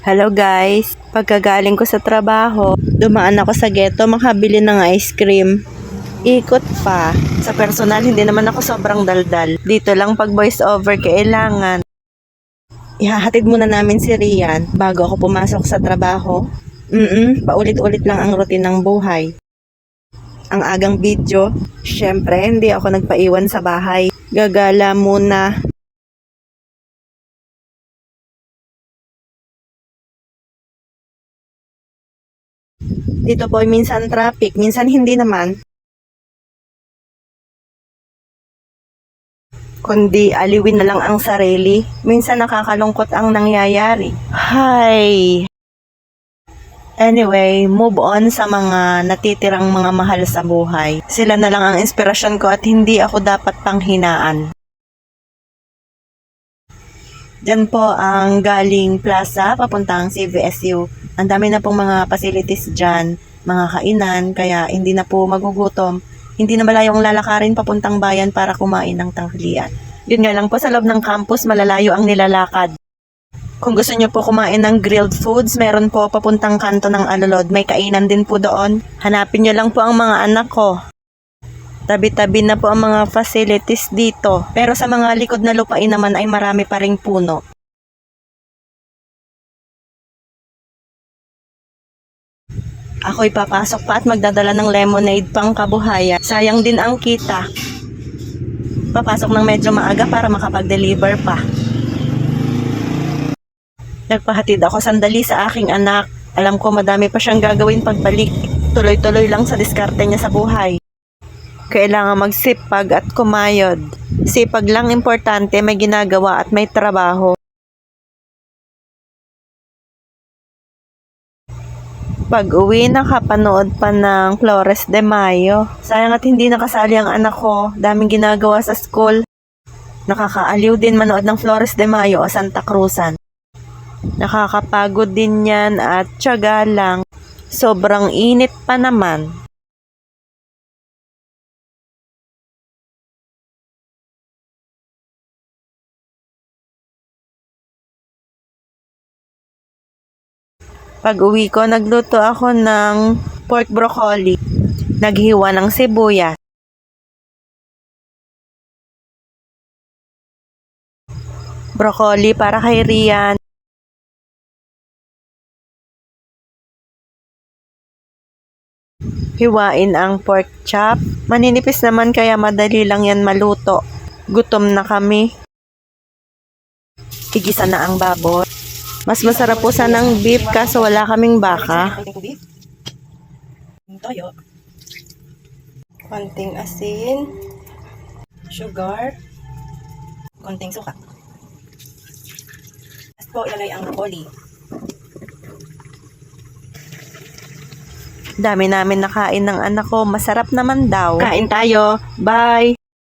Hello guys, pagkagaling ko sa trabaho, dumaan ako sa ghetto makabili ng ice cream. Ikot pa. Sa personal, hindi naman ako sobrang daldal. Dito lang pag voice over kailangan. Ihahatid muna namin si Rian bago ako pumasok sa trabaho. Paulit-ulit lang ang routine ng buhay. Ang agang video, syempre hindi ako nagpaiwan sa bahay. Gagala muna. Dito po ay minsan traffic, minsan hindi naman. Kundi aliwin na lang ang sarili. Minsan nakakalungkot ang nangyayari. Hay! Anyway, move on sa mga natitirang mga mahal sa buhay. Sila na lang ang inspirasyon ko at hindi ako dapat panghinaan. Diyan po ang galing plaza papuntang CVSU. Ang dami na pong mga facilities dyan, mga kainan, kaya hindi na po magugutom. Hindi na malayong lalakarin papuntang bayan para kumain ng tanghalian. Yun nga lang po, sa loob ng campus malalayo ang nilalakad. Kung gusto nyo po kumain ng grilled foods, meron po papuntang kanto ng Alolod. May kainan din po doon. Hanapin nyo lang po ang mga anak ko. Tabi-tabi na po ang mga facilities dito. Pero sa mga likod na lupain naman ay marami pa ring puno. Ako'y papasok pa at magdadala ng lemonade pang kabuhayan. Sayang din ang kita. Papasok ng medyo maaga para makapag-deliver pa. Nagpahatid ako sandali sa aking anak. Alam ko madami pa siyang gagawin pagbalik. Tuloy-tuloy lang sa diskarte niya sa buhay. Kailangan magsipag at kumayod. Sipag lang importante, may ginagawa at may trabaho. Pag-uwi, nakapanood pa ng Flores de Mayo. Sayang at hindi nakasali ang anak ko. Daming ginagawa sa school. Nakakaaliw din manood ng Flores de Mayo o Santa Cruzan. Nakakapagod din yan at tiyaga lang. Sobrang init pa naman. Pag uwi ko, nagluto ako ng pork broccoli. Naghiwa ng sibuyas. Broccoli para kay Rian. Hiwain ang pork chop. Maninipis naman kaya madali lang yan maluto. Gutom na kami. Igisa na ang baboy. Mas masarap po sanang beef kaso wala kaming baka. Toyo. Konting asin. Sugar. Konting suka. Tapos po ilagay ang broccoli. Dami namin nakain ng anak ko. Masarap naman daw. Kain tayo. Bye!